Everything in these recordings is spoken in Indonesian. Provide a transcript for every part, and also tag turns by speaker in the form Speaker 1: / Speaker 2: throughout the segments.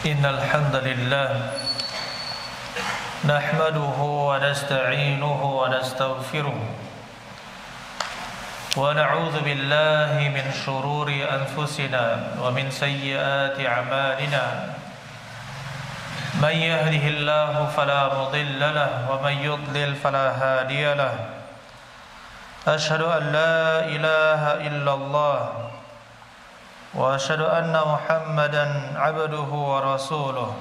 Speaker 1: إن الحمد لله نحمده ونستعينه ونستغفره ونعوذ بالله من شرور أنفسنا ومن سيئات أعمالنا من يهده الله فلا مضل له ومن يضلل فلا هادي له أشهد أن لا إله إلا الله وأشهد أن محمدا عبده ورسوله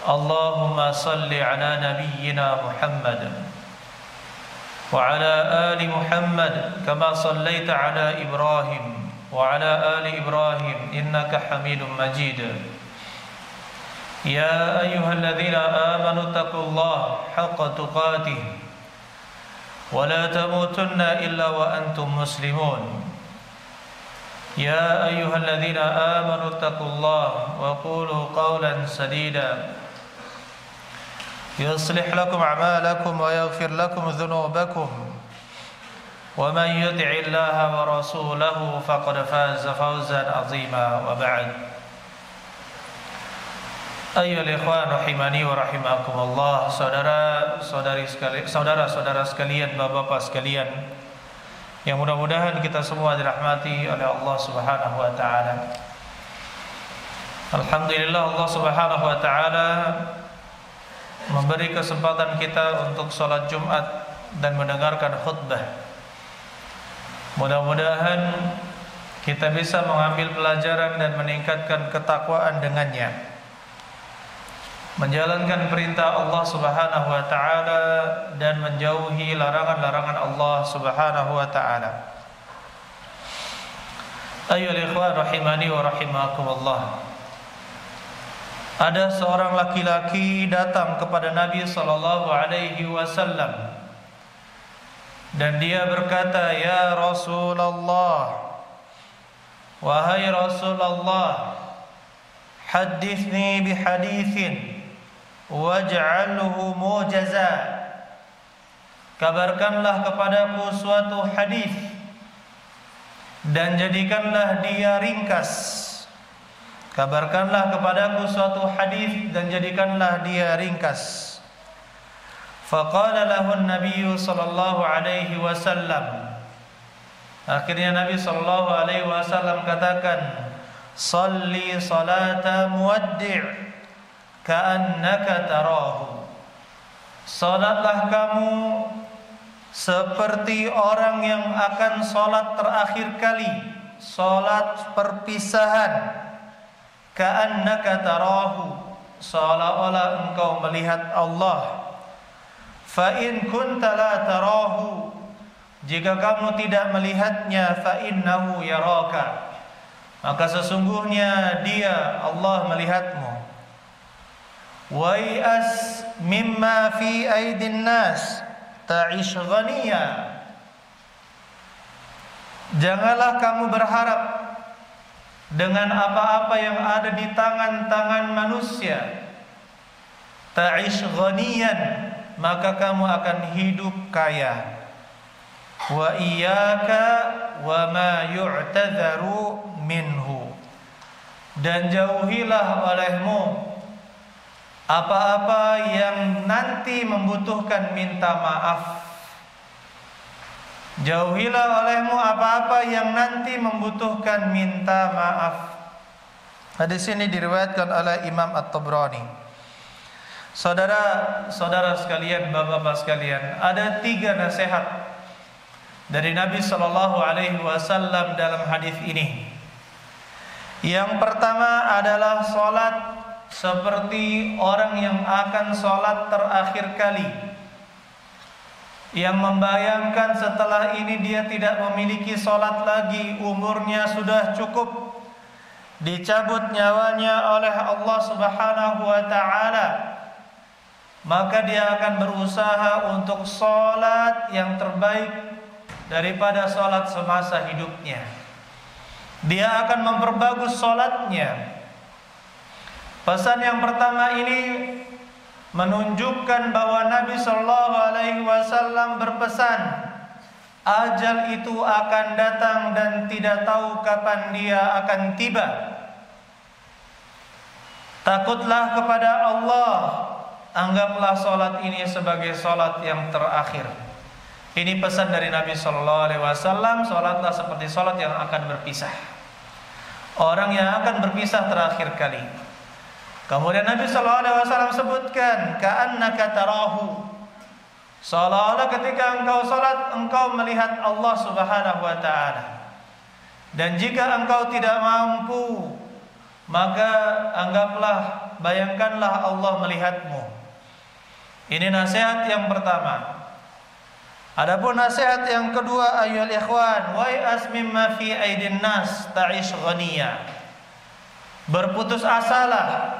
Speaker 1: اللهم صل على نبينا محمد وعلى آل محمد كما صليت على إبراهيم وعلى آل إبراهيم إنك حميد مجيد يا أيها الذين آمنوا اتقوا الله حق تقاته ولا تموتن إلا وأنتم مسلمون يا أيها الذين آمنوا اتقوا الله وقولوا قولا سديدا يصلح لكم أعمالكم ويغفر لكم ذنوبكم ومن يطع الله ورسوله فقد فاز فوزا عظيما وبعد أيها الإخوان rahimani wa rahimakumullah, saudara-saudara sekalian, bapak-bapak sekalian yang mudah-mudahan kita semua dirahmati oleh Allah Subhanahu wa taala. Alhamdulillah, Allah Subhanahu wa taala memberi kesempatan kita untuk sholat Jumat dan mendengarkan khutbah. Mudah-mudahan kita bisa mengambil pelajaran dan meningkatkan ketakwaan dengannya, menjalankan perintah Allah Subhanahu wa taala dan menjauhi larangan-larangan Allah Subhanahu wa taala. Ayyuhal ikhwan rahimani wa rahimakumullah. Ada seorang laki-laki datang kepada Nabi sallallahu alaihi wasallam dan dia berkata, "Ya Rasulullah, wahai Rasulullah, hadithni bihadithin waj'alhu mujaza." Kabarkanlah kepadaku suatu hadis dan jadikanlah dia ringkas. Kabarkanlah kepadaku suatu hadis dan jadikanlah dia ringkas. Faqala lahu an-nabiy sallallahu alaihi wasallam. Akhirnya Nabi sallallahu alaihi wasallam katakan, "Shalli salata muwaddi' ka'annaka tarahu." Salatlah kamu seperti orang yang akan salat terakhir kali, salat perpisahan. Ka'annaka tarahu, seolah-olah engkau melihat Allah. Fa in kunta la tarahu, jika kamu tidak melihatnya, fa innahu yaraka, maka sesungguhnya dia, Allah, melihatmu. Wai'as mimma fi aidin nas ta'ish ghaniya, janganlah kamu berharap dengan apa-apa yang ada di tangan-tangan manusia. Ta'ish ghaniyan, maka kamu akan hidup kaya. Wa iyyaka wa ma yu'tadharu minhu, dan jauhilah olehmu apa-apa yang nanti membutuhkan minta maaf. Jauhilah olehmu apa-apa yang nanti membutuhkan minta maaf. Hadis ini diriwayatkan oleh Imam At-Tabrani. Saudara-saudara sekalian, bapak-bapak sekalian, ada 3 nasihat dari Nabi sallallahu alaihi wasallam dalam hadis ini. Yang pertama adalah salat seperti orang yang akan salat terakhir kali, yang membayangkan setelah ini dia tidak memiliki salat lagi, umurnya sudah cukup, dicabut nyawanya oleh Allah Subhanahu wa taala, maka dia akan berusaha untuk salat yang terbaik daripada salat semasa hidupnya. Dia akan memperbagus salatnya. Pesan yang pertama ini menunjukkan bahwa Nabi sallallahu alaihi wasallam berpesan, ajal itu akan datang dan tidak tahu kapan dia akan tiba. Takutlah kepada Allah. Anggaplah salat ini sebagai salat yang terakhir. Ini pesan dari Nabi sallallahu alaihi wasallam, salatlah seperti salat yang akan berpisah. Orang yang akan berpisah terakhir kali. Kemudian Nabi sallallahu alaihi wasallam sebutkan, ka'annaka tarahu. Seolah-olah ketika engkau salat, engkau melihat Allah Subhanahu wa taala. Dan jika engkau tidak mampu, maka anggaplah, bayangkanlah Allah melihatmu. Ini nasihat yang pertama. Adapun nasihat yang kedua, ayyuhal ikhwan, wa'as mimma fi aidin nas ta'ish ghaniya. Berputus asalah,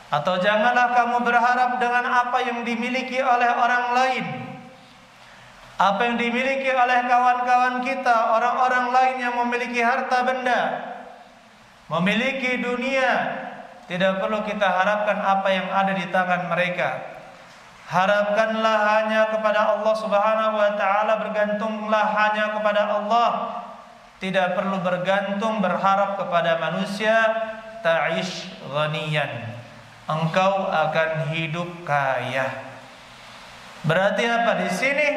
Speaker 1: atau janganlah kamu berharap dengan apa yang dimiliki oleh orang lain. Apa yang dimiliki oleh kawan-kawan kita, orang-orang lain yang memiliki harta benda, memiliki dunia, tidak perlu kita harapkan apa yang ada di tangan mereka. Harapkanlah hanya kepada Allah Subhanahu wa taala, bergantunglah hanya kepada Allah. Tidak perlu bergantung, berharap kepada manusia. Ta'ish ghaniyan. Engkau akan hidup kaya. Berarti apa di sini?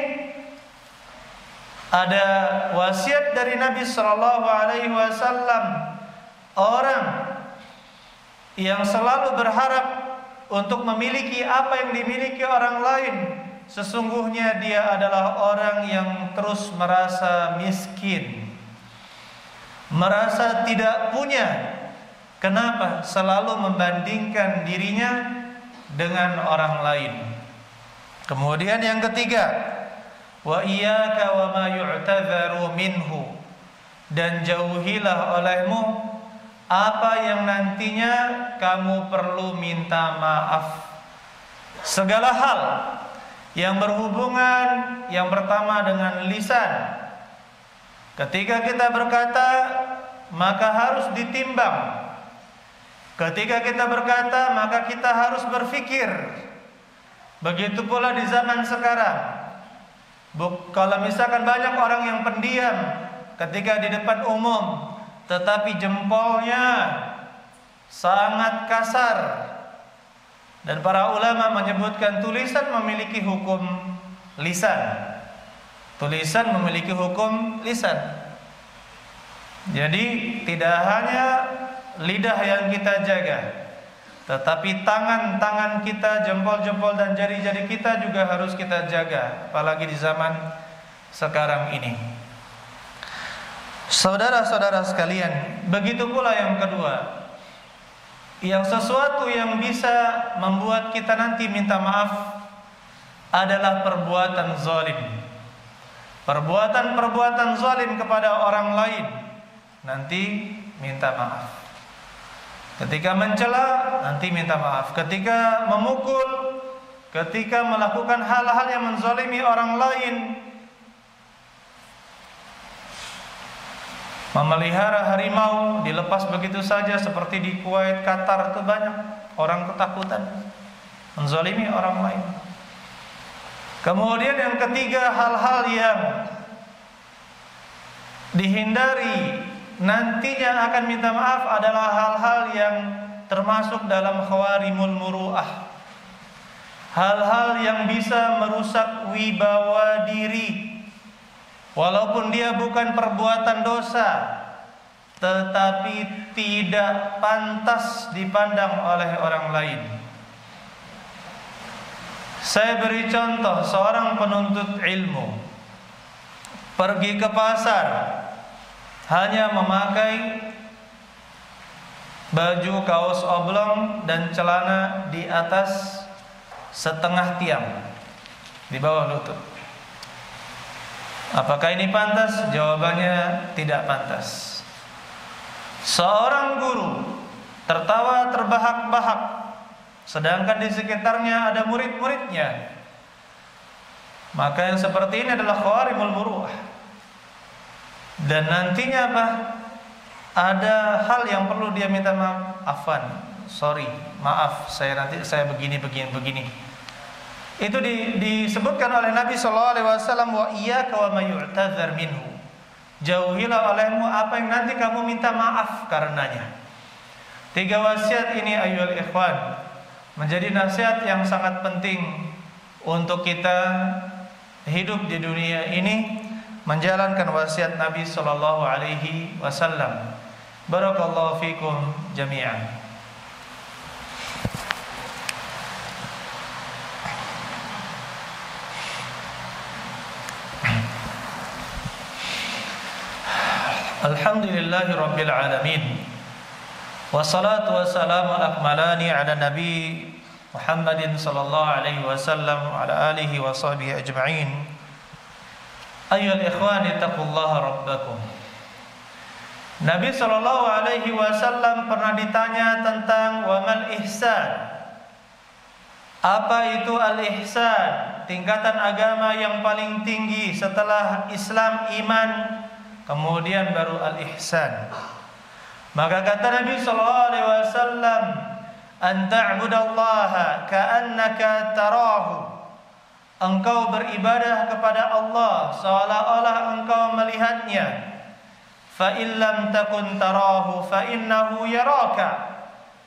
Speaker 1: Ada wasiat dari Nabi sallallahu alaihi wasallam, orang yang selalu berharap untuk memiliki apa yang dimiliki orang lain, sesungguhnya dia adalah orang yang terus merasa miskin, merasa tidak punya. Kenapa? Selalu membandingkan dirinya dengan orang lain. Kemudian yang ketiga, wa iyyaka wa ma yu'tadzaru minhu, dan jauhilah olehmu apa yang nantinya kamu perlu minta maaf. Segala hal yang berhubungan, yang pertama dengan lisan. Ketika kita berkata, maka harus ditimbang. Ketika kita berkata, maka kita harus berfikir. Begitu pula di zaman sekarang. Kalau misalkan banyak orang yang pendiam ketika di depan umum, tetapi jempolnya sangat kasar, dan para ulama menyebutkan tulisan memiliki hukum lisan. Tulisan memiliki hukum lisan. Jadi tidak hanya lidah yang kita jaga, tetapi tangan-tangan kita, jempol-jempol dan jari-jari kita juga harus kita jaga, apalagi di zaman sekarang ini. Saudara-saudara sekalian, begitu pula yang kedua, yang sesuatu yang bisa membuat kita nanti minta maaf adalah perbuatan zalim. Perbuatan-perbuatan zalim kepada orang lain, nanti minta maaf. Ketika mencela, nanti minta maaf. Ketika memukul, ketika melakukan hal-hal yang menzalimi orang lain, memelihara harimau dilepas begitu saja, seperti di Kuwait, Qatar, itu banyak orang ketakutan menzalimi orang lain. Kemudian yang ketiga, hal-hal yang dihindari nantinya akan minta maaf adalah hal-hal yang termasuk dalam khawarimul muru'ah. Hal-hal yang bisa merusak wibawa diri, walaupun dia bukan perbuatan dosa, tetapi tidak pantas dipandang oleh orang lain. Saya beri contoh, seorang penuntut ilmu pergi ke pasar, hanya memakai baju kaos oblong dan celana di atas setengah tiang, di bawah lutut. Apakah ini pantas? Jawabannya tidak pantas. Seorang guru tertawa terbahak-bahak, sedangkan di sekitarnya ada murid-muridnya. Maka yang seperti ini adalah khawarimul muru'ah. Dan nantinya apa? Ada hal yang perlu dia minta maaf. Afwan, sorry, maaf, saya begini. Itu disebutkan oleh Nabi SAW, wa iyyaka wa may yu'tadzar minhu. Jauhilah olehmu apa yang nanti kamu minta maaf karenanya. Tiga wasiat ini ayyuhal ikhwan menjadi nasihat yang sangat penting untuk kita hidup di dunia ini, menjalankan wasiat Nabi sallallahu alaihi wasallam. Barakallahu fikum jami'an. Alhamdulillahi rabbil alamin. Wassalatu wassalamu akmalani ala nabi Muhammadin sallallahu alaihi wasallam wa ala alihi wa sahbihi ajma'in. Ayyuhal ikhwani taqullaha rabbakum. Nabi sallallahu alaihi wasallam pernah ditanya tentang wa mal ihsan. Apa itu al-ihsan? Tingkatan agama yang paling tinggi setelah Islam, iman, kemudian baru al-ihsan. Maka kata Nabi sallallahu alaihi wasallam, "An ta'budallaha ka'annaka tarahu." Engkau beribadah kepada Allah seolah-olah engkau melihatnya. Fa in lam takun tarahu fa innahu yaraka.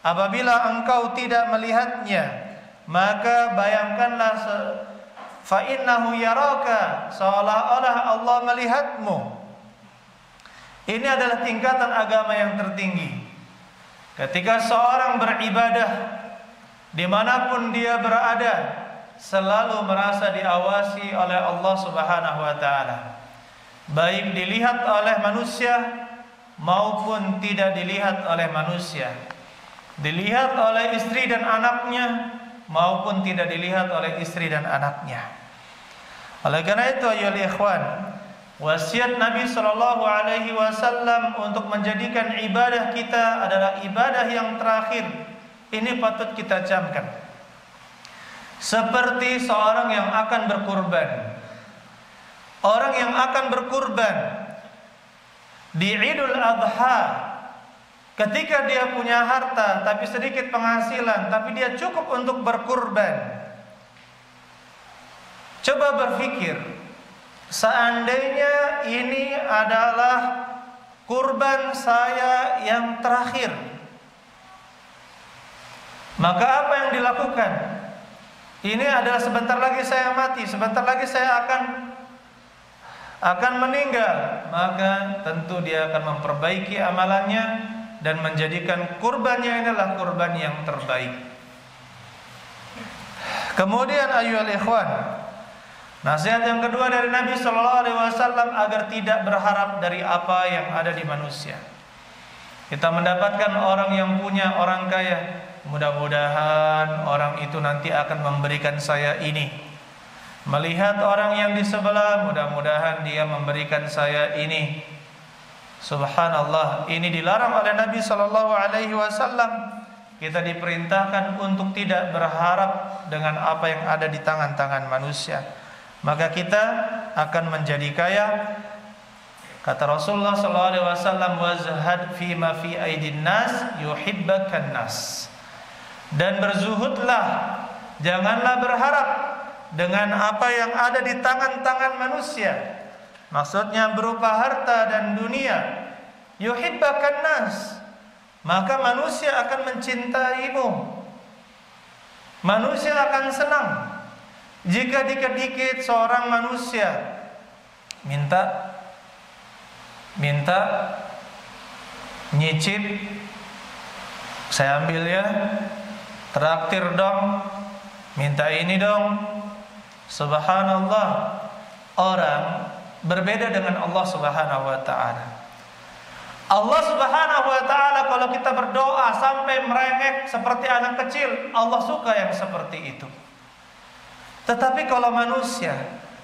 Speaker 1: Apabila engkau tidak melihatnya, maka bayangkanlah fa innahu yaraka, seolah-olah Allah melihatmu. Ini adalah tingkatan agama yang tertinggi. Ketika seorang beribadah dimanapun dia berada, selalu merasa diawasi oleh Allah Subhanahu wa ta'ala, baik dilihat oleh manusia maupun tidak dilihat oleh manusia, dilihat oleh istri dan anaknya maupun tidak dilihat oleh istri dan anaknya. Oleh karena itu ayyuhal ikhwan, wasiat Nabi sallallahu alaihi wasallam untuk menjadikan ibadah kita adalah ibadah yang terakhir. Ini patut kita camkan. Seperti seorang yang akan berkurban. Orang yang akan berkurban di Idul Adha, ketika dia punya harta tapi sedikit penghasilan, tapi dia cukup untuk berkurban. Coba berpikir, seandainya ini adalah kurban saya yang terakhir, maka apa yang dilakukan? Ini adalah sebentar lagi saya mati, sebentar lagi saya akan meninggal. Maka tentu dia akan memperbaiki amalannya dan menjadikan kurbannya adalah kurban yang terbaik. Kemudian ayyuhal ikhwan, nasihat yang kedua dari Nabi sallallahu alaihi wasallam agar tidak berharap dari apa yang ada di manusia. Kita mendapatkan orang yang punya, orang kaya, mudah-mudahan orang itu nanti akan memberikan saya ini. Melihat orang yang di sebelah, mudah-mudahan dia memberikan saya ini. Subhanallah, ini dilarang oleh Nabi sallallahu alaihi wasallam. Kita diperintahkan untuk tidak berharap dengan apa yang ada di tangan-tangan manusia. Maka kita akan menjadi kaya. Kata Rasulullah sallallahu alaihi wasallam, "Wazhad fi ma fi aidin nas yuhibbakan nas." Dan berzuhudlah, janganlah berharap dengan apa yang ada di tangan-tangan manusia. Maksudnya berupa harta dan dunia. Yuhibbakan nas, maka manusia akan mencintaimu. Manusia akan senang jika dikit-dikit seorang manusia minta nyicip, saya ambil ya, traktir dong, minta ini dong. Subhanallah, orang berbeda dengan Allah Subhanahu wa ta'ala. Allah Subhanahu wa ta'ala kalau kita berdoa sampai merengek seperti anak kecil, Allah suka yang seperti itu. Tetapi kalau manusia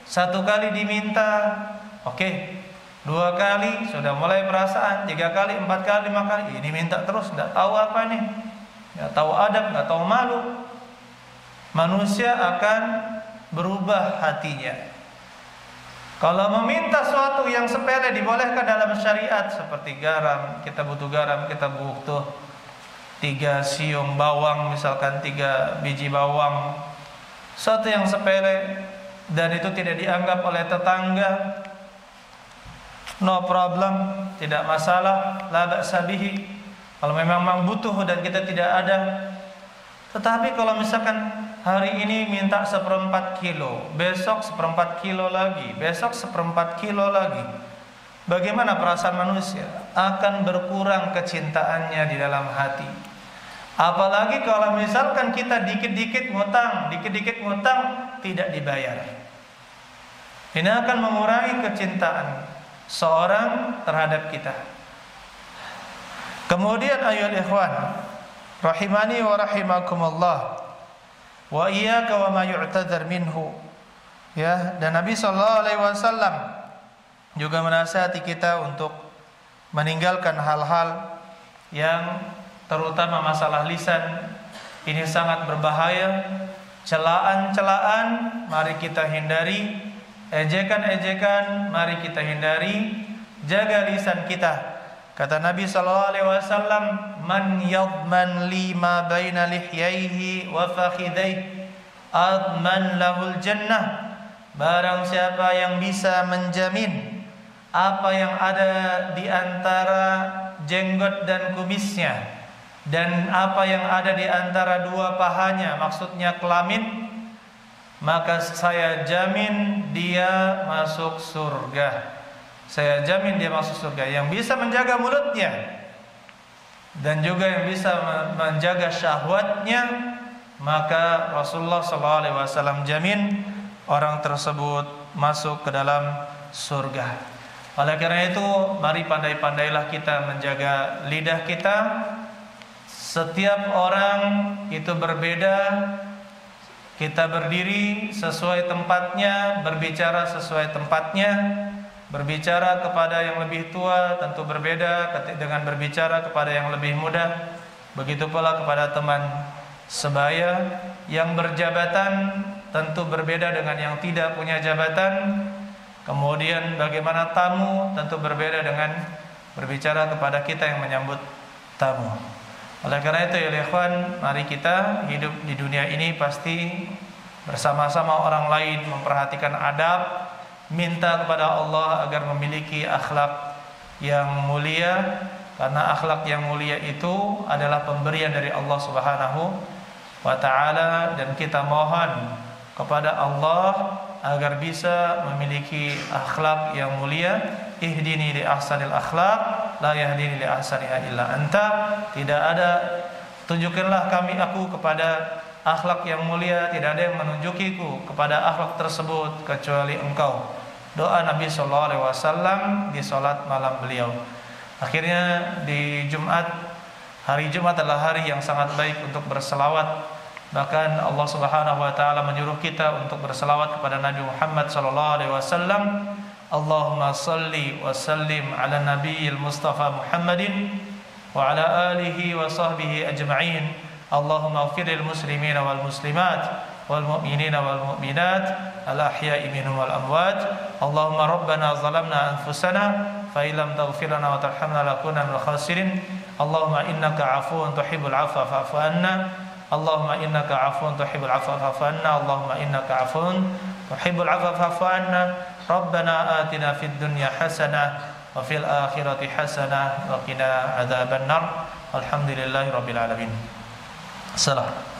Speaker 1: satu kali diminta, oke, dua kali sudah mulai perasaan, tiga kali, empat kali, lima kali, ini minta terus, nggak tahu apa nih, nggak tahu adab, nggak tahu malu. Manusia akan berubah hatinya. Kalau meminta sesuatu yang sepele dibolehkan dalam syariat, seperti garam, kita butuh garam, kita butuh 3 siung bawang, misalkan 3 biji bawang, sesuatu yang sepele dan itu tidak dianggap oleh tetangga, no problem, tidak masalah, la ba'sa bihi. kalau memang butuh dan kita tidak ada. Tetapi kalau misalkan hari ini minta 1/4 kilo, besok 1/4 kilo lagi, besok 1/4 kilo lagi, bagaimana perasaan manusia? Akan berkurang kecintaannya di dalam hati. Apalagi kalau misalkan kita dikit-dikit ngutang tidak dibayar. Ini akan mengurangi kecintaan seorang terhadap kita. Kemudian ayol ikhwan, rahimani wa rahimakumullah, wa iyyaka wa ma yu'tadzar minhu. Ya, dan Nabi sallallahu alaihi wasallam juga menasihati kita untuk meninggalkan hal-hal yang terutama masalah lisan. Ini sangat berbahaya. Celaan-celaan mari kita hindari, ejekan-ejekan mari kita hindari. Jaga lisan kita. Kata Nabi sallallahu alaihi wasallam, "Man yadman li ma baina lihyaihi wa fakhidaihi, adman lahul jannah." Barang siapa yang bisa menjamin apa yang ada di antara jenggot dan kumisnya dan apa yang ada di antara dua pahanya, maksudnya kelamin, maka saya jamin dia masuk surga. Saya jamin dia masuk surga. Yang bisa menjaga mulutnya dan juga yang bisa menjaga syahwatnya, maka Rasulullah SAW jamin orang tersebut masuk ke dalam surga. Oleh karena itu, mari pandai-pandailah kita menjaga lidah kita. Setiap orang itu berbeda. Kita berdiri sesuai tempatnya, berbicara sesuai tempatnya. Berbicara kepada yang lebih tua tentu berbeda dengan berbicara kepada yang lebih muda. Begitu pula kepada teman sebaya. Yang berjabatan tentu berbeda dengan yang tidak punya jabatan. Kemudian bagaimana tamu tentu berbeda dengan berbicara kepada kita yang menyambut tamu. Oleh karena itu ya ikhwan, mari kita hidup di dunia ini pasti bersama-sama orang lain, memperhatikan adab, minta kepada Allah agar memiliki akhlak yang mulia, karena akhlak yang mulia itu adalah pemberian dari Allah Subhanahu wa taala, dan kita mohon kepada Allah agar bisa memiliki akhlak yang mulia. Ihdini li ahsanil akhlak, la yahdini li ahsaniha illa anta. Tidak ada, tunjukkanlah aku kepada akhlak yang mulia, tidak ada yang menunjukiku kepada akhlak tersebut kecuali Engkau. Doa Nabi sallallahu alaihi wasallam di salat malam beliau. Akhirnya di hari Jumat adalah hari yang sangat baik untuk berselawat. Bahkan Allah Subhanahu wa taala menyuruh kita untuk berselawat kepada Nabi Muhammad sallallahu alaihi wasallam. Allahumma salli wa sallim ala nabiyil Mustafa Muhammadin wa ala alihi wa sahbihi ajma'in. Allahumma ighfir lil muslimina wal muslimat wal mu'minina wal mu'minat al ahya'i minhum wal amwat. Allahumma rabbana zalamna anfusana fa illam taghfir lana wa tarhamna lakunanna minal khasirin. Allahumma innaka 'afuwun tuhibbul 'afwa fa'fu anna. Allahumma innaka 'afuwun tuhibbul 'afwa fa'fu anna. Allahumma innaka 'afuwun tuhibbul 'afwa fa'fu anna. Rabbana atina fid dunya hasanah wa fil akhirati hasanah wa qina adzabannar. Alhamdulillahirabbil alamin. Salam.